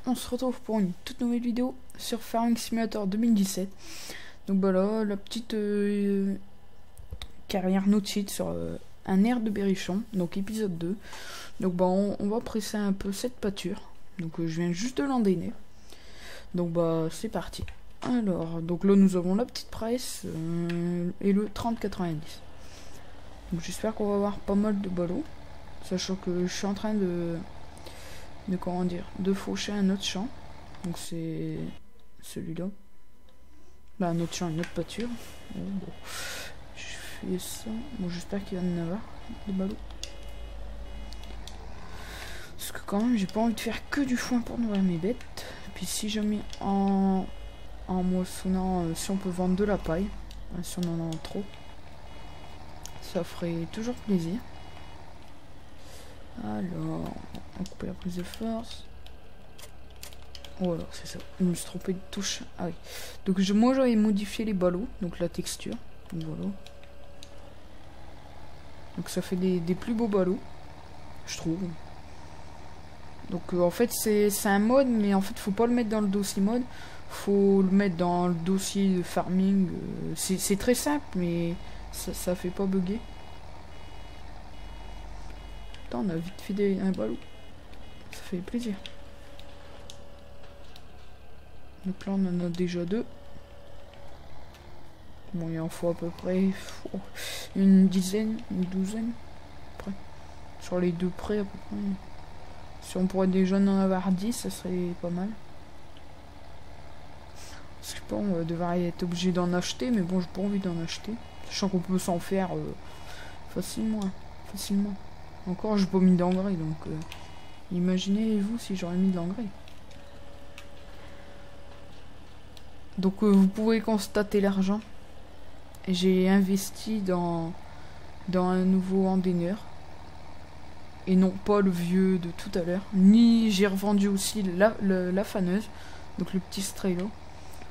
on se retrouve pour une toute nouvelle vidéo sur Farming Simulator 2017. Donc voilà, la petite carrière no-cheat sur un air de Berrichon, donc épisode 2. Donc bah on va presser un peu cette pâture. Donc je viens juste de l'endainer. Donc bah c'est parti. Alors, donc là nous avons la petite presse et le 30-90. Donc j'espère qu'on va avoir pas mal de ballots. Sachant que je suis en train de comment dire, de faucher un autre champ. Donc c'est celui-là. Là, un autre champ, une autre pâture. Bon, je fais ça. Bon, j'espère qu'il va y en avoir des ballots. Parce que quand même, j'ai pas envie de faire que du foin pour nourrir mes bêtes. Et puis si je mets en moissonnant, si on peut vendre de la paille, si on en a trop, ça ferait toujours plaisir. Alors, on va couper la prise de force. Voilà, c'est ça. Je me suis trompé de touche. Ah oui. Donc moi j'avais modifié les ballots, donc la texture. Donc voilà. Donc ça fait des plus beaux ballots, je trouve. Donc en fait c'est un mode, mais en fait faut pas le mettre dans le dossier mode. Faut le mettre dans le dossier de farming. C'est très simple, mais ça fait pas bugger. Putain, on a vite fait un ballot. Ça fait plaisir. Donc là on en a déjà deux. Bon, il en faut à peu près une dizaine, une douzaine. Après. Sur les deux près à peu près. Si on pourrait déjà en avoir 10, ça serait pas mal. Je sais pas, on va devoir être obligé d'en acheter, mais bon, j'ai pas envie d'en acheter. Sachant qu'on peut s'en faire facilement. Encore, j'ai pas mis d'engrais, donc imaginez-vous si j'aurais mis de l'engrais. Donc vous pouvez constater l'argent. J'ai investi dans un nouveau endaineur. Et non pas le vieux de tout à l'heure. Ni j'ai revendu aussi la faneuse. Donc le petit Strelo.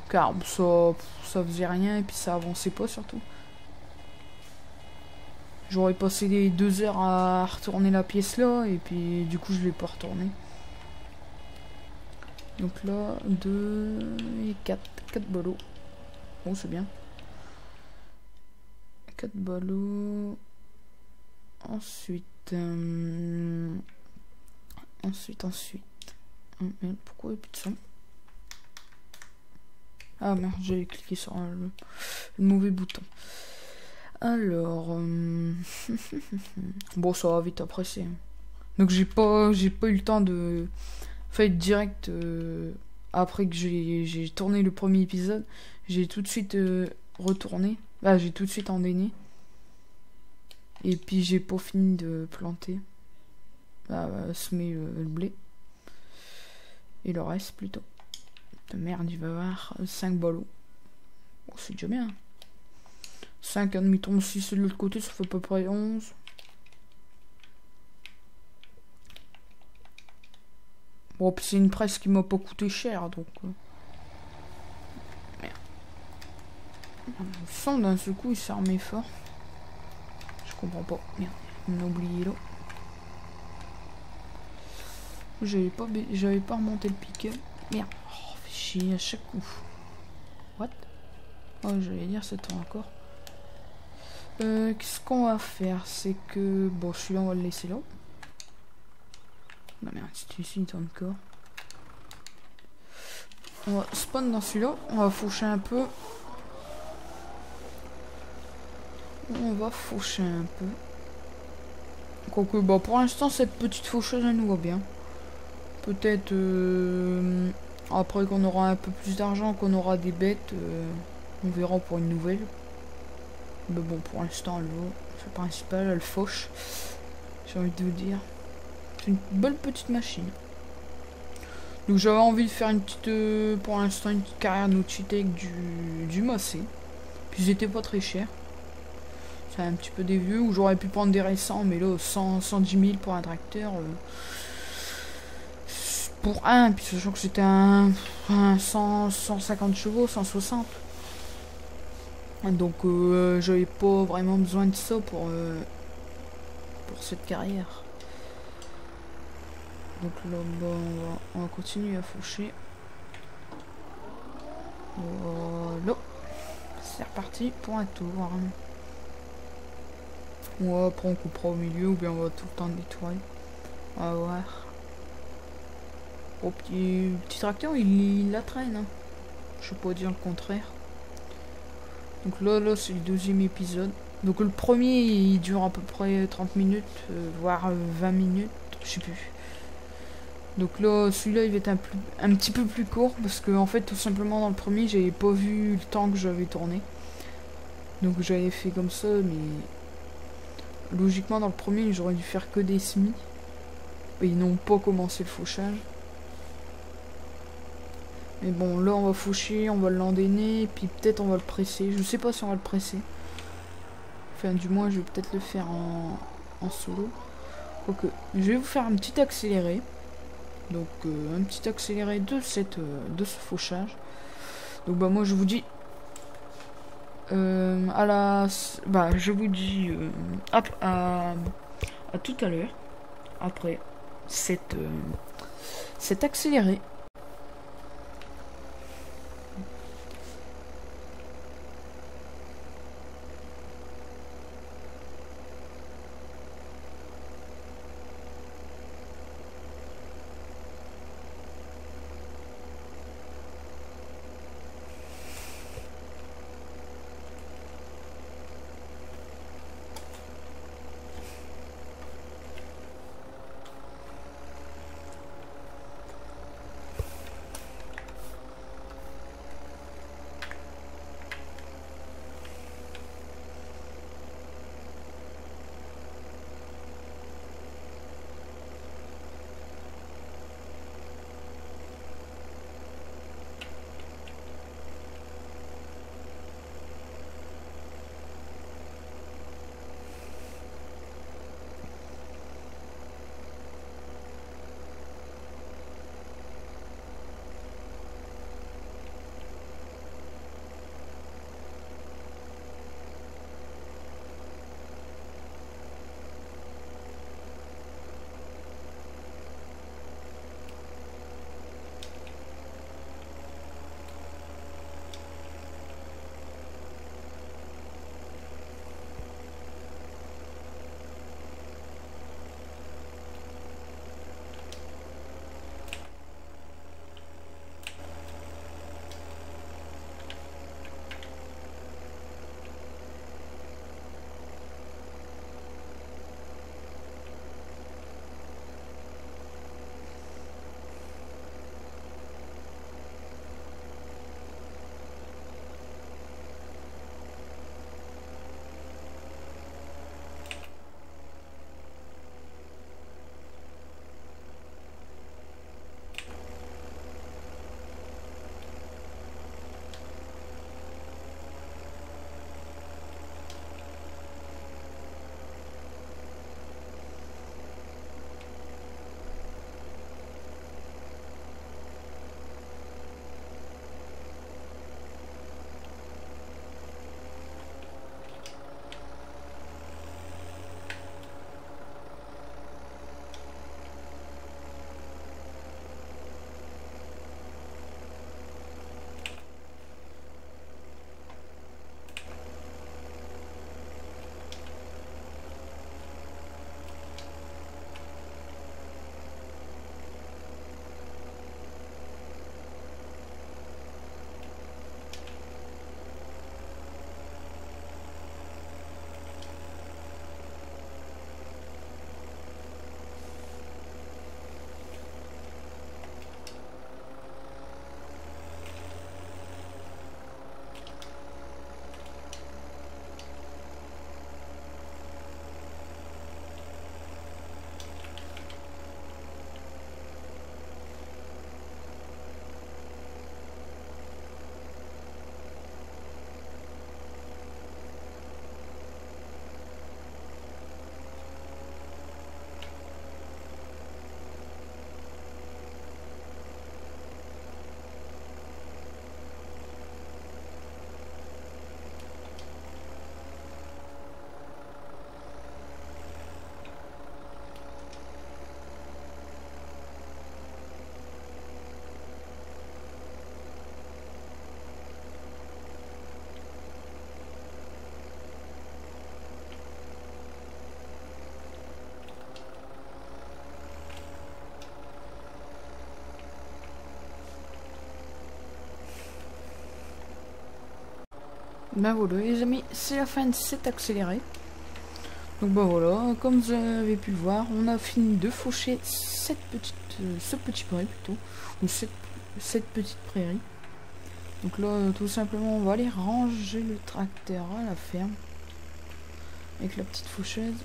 Car ça faisait rien et puis ça avançait pas surtout. J'aurais passé les 2 heures à retourner la pièce là. Et puis du coup je l'ai pas retourné. Donc là 2 et 4 ballots. Bon c'est bien. 4 ballots. Ensuite. Pourquoi il n'y a plus de son? Ah merde, j'avais cliqué sur le mauvais bouton. Alors. Bon, ça va vite après, c'est. Donc j'ai pas eu le temps de. Faire direct. Après que j'ai tourné le premier épisode, j'ai tout de suite retourné. Là, j'ai tout de suite endainé. Et puis j'ai pas fini de planter. Semer le blé. Et le reste plutôt. De merde, il va y avoir 5 ballots. Bon, c'est déjà bien. 5 admettons, si c'est de l'autre côté, ça fait à peu près 11. Bon, puis c'est une presse qui m'a pas coûté cher, donc. Merde. Le sang d'un seul coup, il s'est remis fort. Je comprends pas. Merde, on a oublié là. J'avais pas remonté le piquet. Merde. Oh, fait chier à chaque coup. What? Oh, j'allais dire, ça tourne encore. Qu'est-ce qu'on va faire? C'est que. Bon, celui-là, on va le laisser là. Non, merde, c'est ici, il tourne encore. On va spawn dans celui-là. On va faucher un peu. Quoique, bah, pour l'instant, cette petite faucheuse, elle nous va bien. Peut-être après qu'on aura un peu plus d'argent, qu'on aura des bêtes, on verra pour une nouvelle. Mais bon, pour l'instant, elle va. C'est le principal, elle fauche. J'ai envie de vous dire. C'est une belle petite machine. Donc j'avais envie de faire une petite, pour l'instant, une petite carrière no-cheat avec du massé. Puis ils étaient pas très chers. C'est un petit peu des vieux, où j'aurais pu prendre des récents, mais là, 110 000 pour un tracteur. Pour un, puis sachant que c'était un 150 chevaux, 160. Donc j'avais pas vraiment besoin de ça pour cette carrière. Donc là, bah, on va continuer à faucher. Voilà. C'est reparti pour un tour. Ouais, après on coupera au milieu ou bien on va tout le temps nettoyer. On va voir. Oh, petit tracteur, il la traîne. Hein. Je peux pas dire le contraire. Donc là c'est le deuxième épisode. Donc le premier, il dure à peu près 30 minutes, voire 20 minutes, je sais plus. Donc là, celui-là, il va être un petit peu plus court, parce que en fait, tout simplement, dans le premier, j'avais pas vu le temps que j'avais tourné. Donc j'avais fait comme ça, mais logiquement, dans le premier, j'aurais dû faire que des semis. Et ils n'ont pas commencé le fauchage. Mais bon, là, on va faucher, on va l'endainer, puis peut-être on va le presser. Je sais pas si on va le presser. Enfin, du moins, je vais peut-être le faire en solo. Ok, je vais vous faire un petit accéléré. Donc, un petit accéléré de ce fauchage. Donc, bah, moi, je vous dis... je vous dis à tout à l'heure. Après cet accéléré. Ben voilà les amis, c'est la fin de cet accéléré. Donc bah voilà, comme vous avez pu le voir, on a fini de faucher ce petit prairie plutôt, ou cette petite prairie. Donc là, tout simplement, on va aller ranger le tracteur à la ferme avec la petite faucheuse.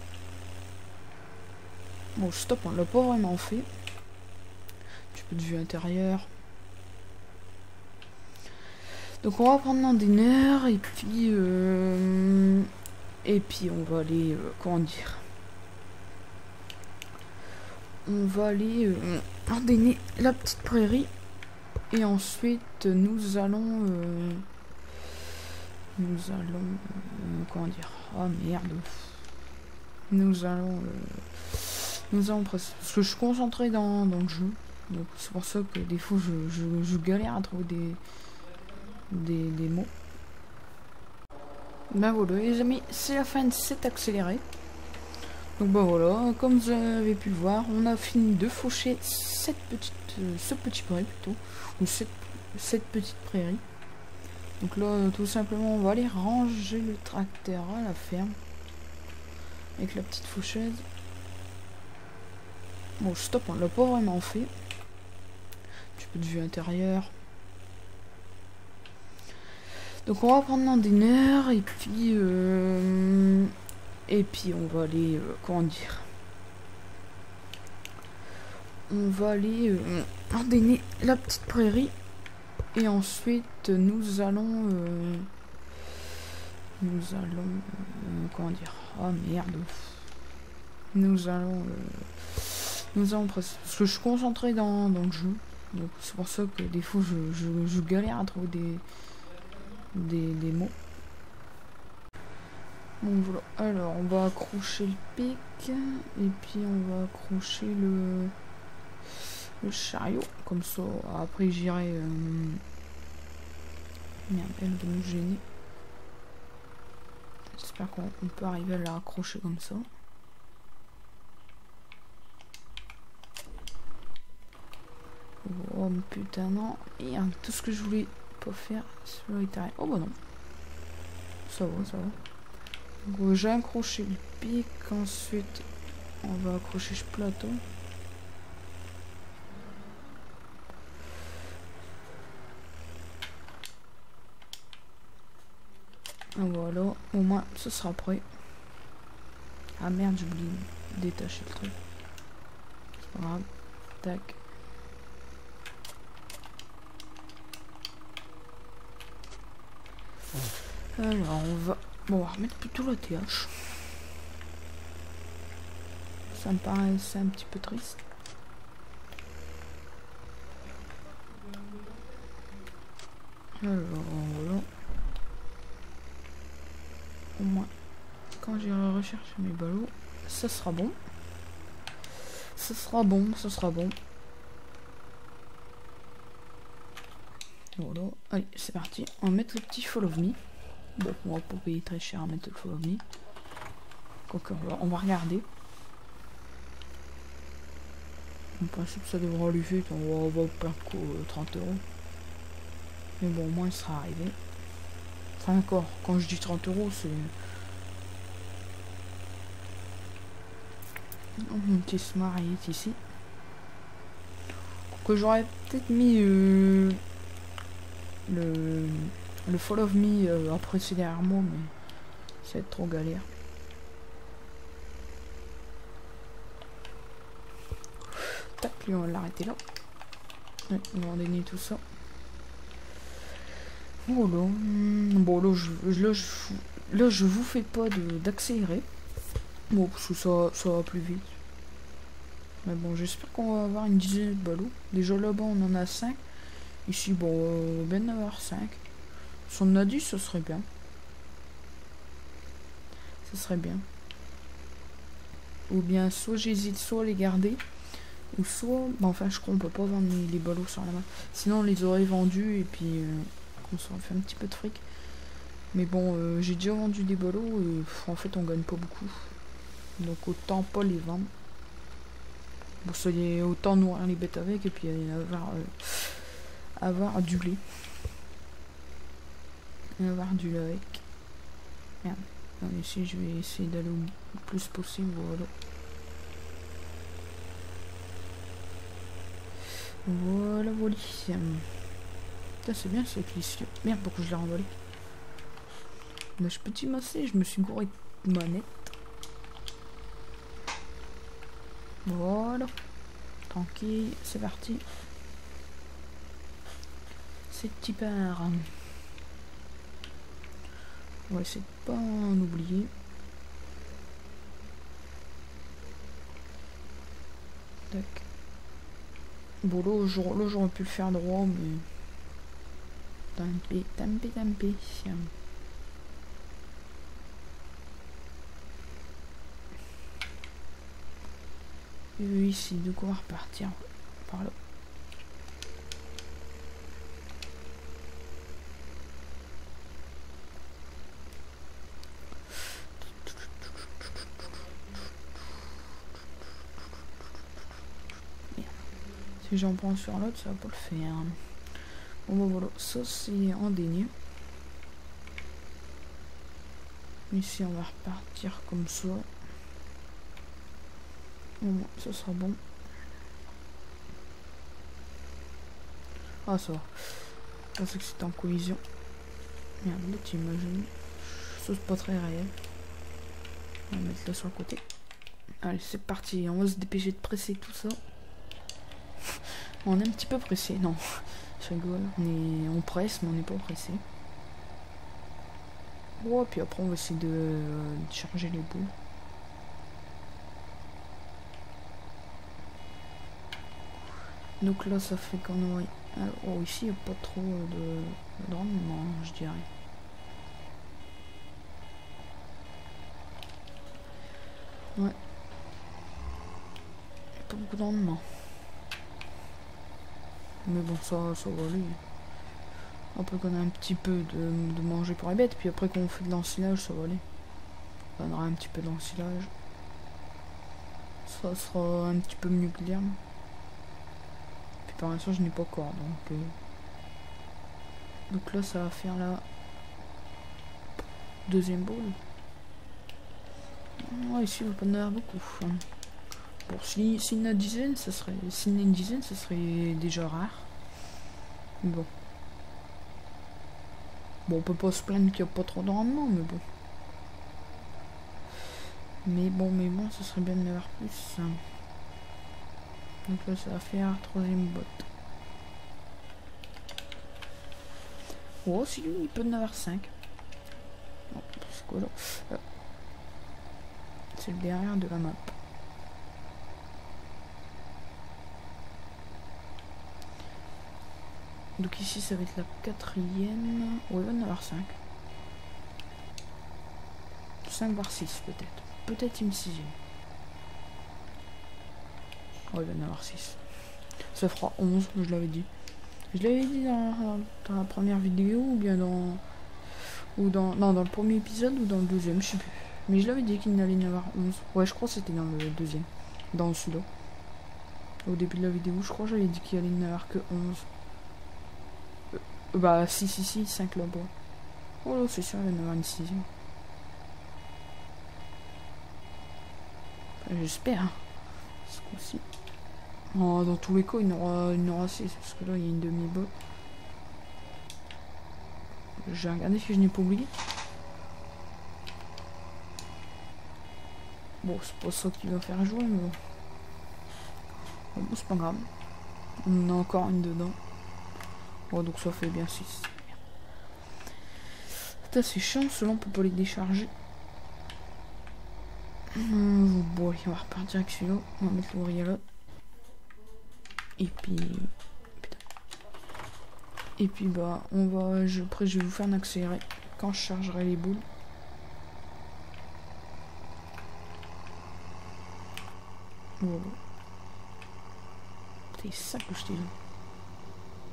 Bon, stop, on l'a pas vraiment fait. Un petit peu de vue intérieure. Donc on va prendre l'endineur et puis on va aller comment dire, on va aller endainer la petite prairie et ensuite nous allons comment dire, oh merde, nous allons presser parce que je suis concentré dans le jeu, donc c'est pour ça que des fois je galère à trouver des mots. Ben voilà les amis, c'est la fin de cet accéléré. Donc ben voilà, comme vous avez pu le voir, on a fini de faucher ce petit prairie plutôt, ou cette petite prairie. Donc là, tout simplement, on va aller ranger le tracteur à la ferme avec la petite faucheuse. Bon, stop, on l'a pas vraiment fait. Un petit peu de vue intérieure. Donc on va prendre l'endineur et puis on va aller comment dire, on va aller endainer la petite prairie et ensuite nous allons comment dire, oh merde, nous allons presser parce que je suis concentré dans le jeu, donc c'est pour ça que des fois je galère à trouver des mots. Bon voilà, alors on va accrocher le pic et puis on va accrocher le chariot, comme ça après j'irai merde, elle va nous gêner. J'espère qu'on peut arriver à la raccrocher comme ça. Oh putain non, merde, tout ce que je voulais pas faire, celui-là est arrivé. Oh bah non, ça va, ça va. Donc j'ai accroché le pic, ensuite on va accrocher ce plateau. Voilà, au moins ce sera prêt. Ah merde, j'ai oublié de détacher le truc. C'est pas grave. Tac. Alors on va... Bon, on va remettre plutôt la TH. Ça me paraissait un petit peu triste. Alors voilà. Au moins, quand j'irai rechercher mes ballots, ça sera bon. Ça sera bon, ça sera bon. Voilà. Allez, c'est parti. On va mettre le petit follow me. Bon, on va pas payer très cher à mettre le follow me. Quoique, on va regarder. En principe, ça devra lui faire. On va perdre 30 €. Mais bon, au moins, il sera arrivé. Enfin, encore, quand je dis 30 €, c'est... Mon petit smart est ici. Que j'aurais peut-être mis le follow me après ces derniers mots, mais ça va être trop galère. Tac, lui on va l'arrêter là. Ouais, on va endainer tout ça. Voilà. Bon là je vous fais pas d'accélérer. Bon parce que ça va plus vite. Mais bon, j'espère qu'on va avoir une dizaine de ballots. Déjà là-bas on en a 5. Ici bon, on va bien avoir 5. Si on en a 10, ça serait bien. Ça serait bien. Ou bien soit j'hésite soit à les garder, ou soit... Bah, enfin je crois qu'on peut pas vendre les ballots sur la main. Sinon on les aurait vendus et puis on s'aurait fait un petit peu de fric. Mais bon, j'ai déjà vendu des ballots et en fait on gagne pas beaucoup. Donc autant pas les vendre. Bon, ça y est, autant nourrir les bêtes avec et puis avoir du blé. On va voir du like. Merde. Non, ici, je vais essayer d'aller le plus possible. Voilà. Voilà, voilà. Putain, c'est bien cette liste. Merde, pourquoi je l'ai renvolé? Bah, je petit massé, je me suis gouré de manette. Voilà. Tranquille, c'est parti. C'est petit part. On va essayer de pas en oublier. Tac. Bon, là, j'aurais pu le faire droit, mais... Tant pis. Et ici, de quoi repartir par là. Si j'en prends sur l'autre, ça va pas le faire. Bon bah voilà, ça c'est indéniable. Ici on va repartir comme ça. Bon, ça sera bon. Ah ça va. Je pensais que c'était en collision. Merde, là t'imagines. Ça c'est pas très réel. On va mettre là sur le côté. Allez, c'est parti. On va se dépêcher de presser tout ça. On est un petit peu pressé, non. Je rigole. On presse, mais on n'est pas pressé. Oh, puis après on va essayer de charger les boules. Donc là ça fait qu'on aurait... Alors, oh, ici il n'y a pas trop de rendement, je dirais. Ouais. Il n'y a pas beaucoup de rendement. Mais bon, ça va aller. Après qu'on a un petit peu de manger pour les bêtes, puis après qu'on fait de l'ensilage, ça va aller. On aura un petit peu d'ensilage. Ça sera un petit peu mieux que l'herbe. Puis par l'instant, je n'ai pas encore, donc là, ça va faire la deuxième boule. Ouais, ici, il va pas en avoir beaucoup. Bon, s'il y en a une dizaine, ça serait déjà rare. Mais bon. Bon, on peut pas se plaindre qu'il n'y a pas trop de rendement, mais bon. Mais bon, ça serait bien de l'avoir plus. Donc là, ça va faire troisième botte. Oh, si lui, il peut en avoir 5. Bon, c'est quoi là? C'est le derrière de la map. Donc ici, ça va être la quatrième. Oh, il va en avoir 5. 5 voire 6 peut-être. Peut-être une sixième. Oh, il va en avoir 6. Ça fera 11, je l'avais dit. Je l'avais dit dans la première vidéo, ou bien dans le premier épisode ou dans le deuxième, je sais plus. Mais je l'avais dit qu'il n'allait y en avoir 11. Ouais, je crois que c'était dans le deuxième. Dans celui-là. Au début de la vidéo, je crois que j'avais dit qu'il allait n'y en avoir que 11. Bah, si, 5 là-bas. Oh là, c'est sûr, il va y en avoir une sixième. Enfin, j'espère. Ce coup-ci. Oh, dans tous les cas, il y en aura 6. Parce que là, il y a une demi-botte. J'ai regardé si je n'ai pas oublié. Bon, c'est pas ça qui va faire jouer, mais bon. Bon, c'est pas grave. On en a encore une dedans. Oh, donc ça fait bien 6. Putain, c'est chiant, ceux-là on peut pas les décharger. Bon, allez, on va repartir avec celui-là. On va mettre l'ouvrier là. Et puis... Putain. Et puis bah, on va... Après, je vais vous faire un accéléré quand je chargerai les boules. Voilà. C'est ça que je t'ai dit.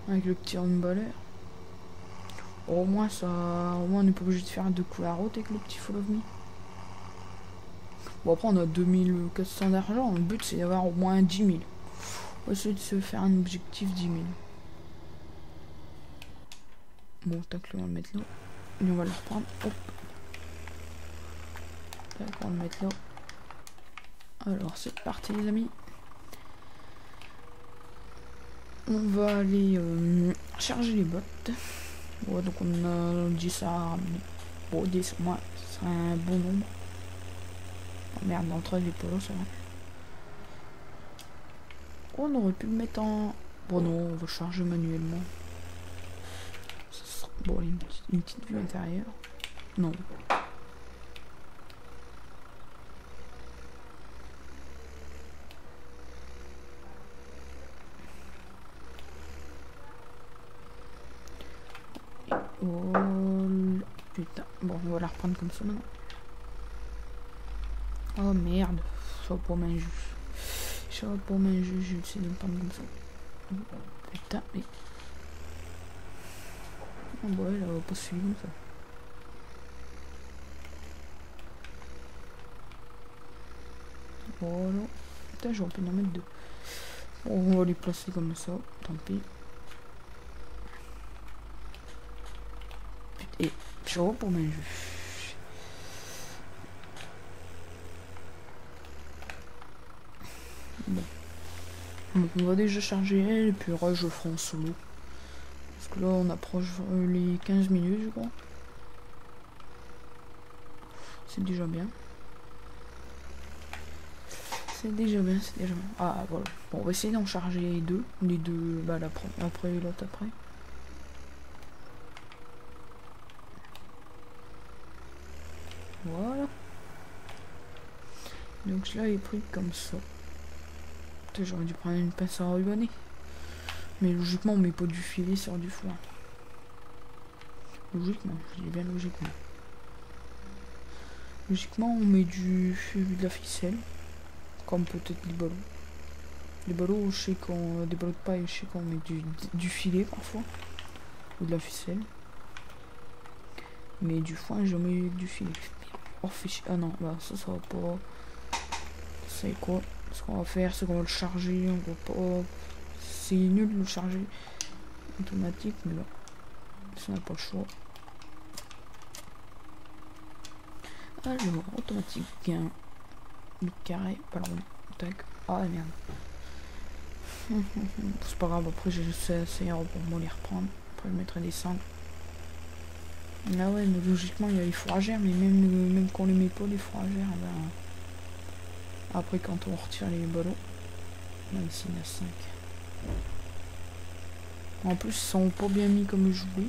Avec le petit handballeur. Au moins on n'est pas obligé de faire 2 coups à route avec le petit Follow Me. Bon, après on a 2400 d'argent. Le but c'est d'avoir au moins 10 000. On va essayer de se faire un objectif 10 000. Bon, tac, on va le mettre là. Et on va le reprendre. Hop. Tac, on va le mettre là. Alors c'est parti les amis. On va aller charger les bottes. Bon, donc on a 10 à ramener. Bon 10 au moins, ce serait un bon nombre. Oh merde, l'entrée des polos ça va. On aurait pu le mettre en... Bon non, on va charger manuellement. Bon, une petite vue intérieure. Non. Oh putain. Bon, on va la reprendre comme ça maintenant. Oh merde. Ça va pour main juge. Ça va pour main juge, je vais essayer de me prendre comme ça. Putain, mais... Oh bah ouais, là, on va pas suivre comme ça. Voilà. Putain, j'aurais pu en mettre deux. Bon, on va les placer comme ça, tant pis. Et je vois pour main juge. Bon. Donc on va déjà charger elle et puis je le ferai en solo. Parce que là on approche les 15 minutes je crois. C'est déjà bien. C'est déjà bien, c'est déjà bien. Ah voilà. Bon on va essayer d'en charger les deux. Les deux, bah après l'autre après. Voilà. Donc je l'avais pris comme ça. J'aurais dû prendre une pince à rubanner. Mais logiquement on met pas du filet sur du foin. Logiquement, je dis bien logiquement. Logiquement on met de la ficelle. Comme peut-être les ballots. Les ballots, je sais qu'on... Des ballots de paille, je sais qu'on met du filet parfois. Ou de la ficelle. Mais du foin, je mets du filet. Oh fichier. Ah non, là ça va pas. C'est quoi? Ce qu'on va faire, c'est qu'on va le charger. On va pas. C'est nul de le charger automatique, mais là, ça n'a pas le choix. Alors, automatique, bien. Le carré, pas le rond. Tac. Ah merde. C'est pas grave, après j'ai juste assez pour moi les reprendre. Après je mettrai des sangles. Ah ouais, mais logiquement il y a les fourragères, mais même qu'on les met pas les fourragères, ben, après quand on retire les ballots, là ici il y en a 5. En plus ils sont pas bien mis comme je voulais.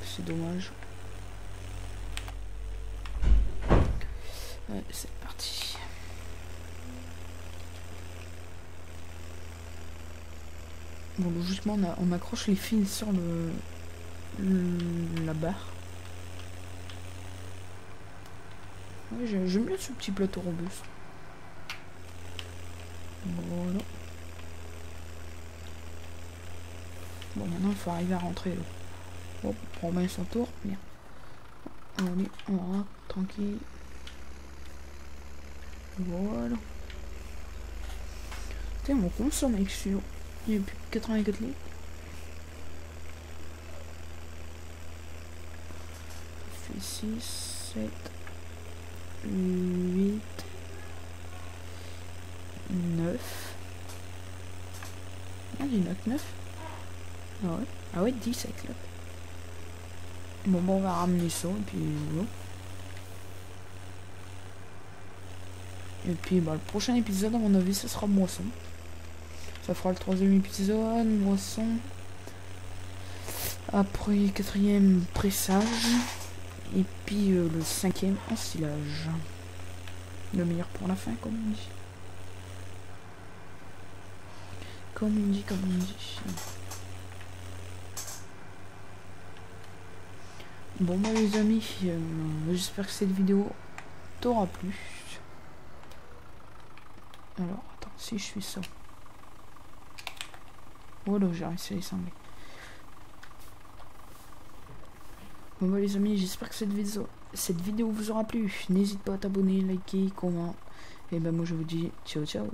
C'est dommage. Ouais, c'est parti. Bon, logiquement on accroche les fils sur la barre. Ouais, j'aime bien ce petit plateau robuste. Voilà. Bon, maintenant il faut arriver à rentrer là. Hop, on prend bien son tour. Bien. Allez, on rentre tranquille. Voilà. Tiens, on consomme avec celui-là. Il y a plus que 84 litres. Ça fait 6, 7, 8, 9. Ah, j'ai 9. Ah ouais. Ah ouais, 10 avec là. Bon, on va ramener ça, et puis voilà. Et puis, bah, le prochain épisode, à mon avis, ce sera moisson. Ça fera le 3e épisode, moisson. Après, 4e, pressage. Et puis, le 5e, ensilage. Le meilleur pour la fin, comme on dit. Comme on dit. Bon bah les amis, j'espère que cette vidéo t'aura plu. Alors attends, si je fais ça. Voilà, j'ai réussi à les cingler. Bon bah les amis, j'espère que cette vidéo vous aura plu. N'hésite pas à t'abonner, liker, comment. Et ben moi je vous dis ciao ciao.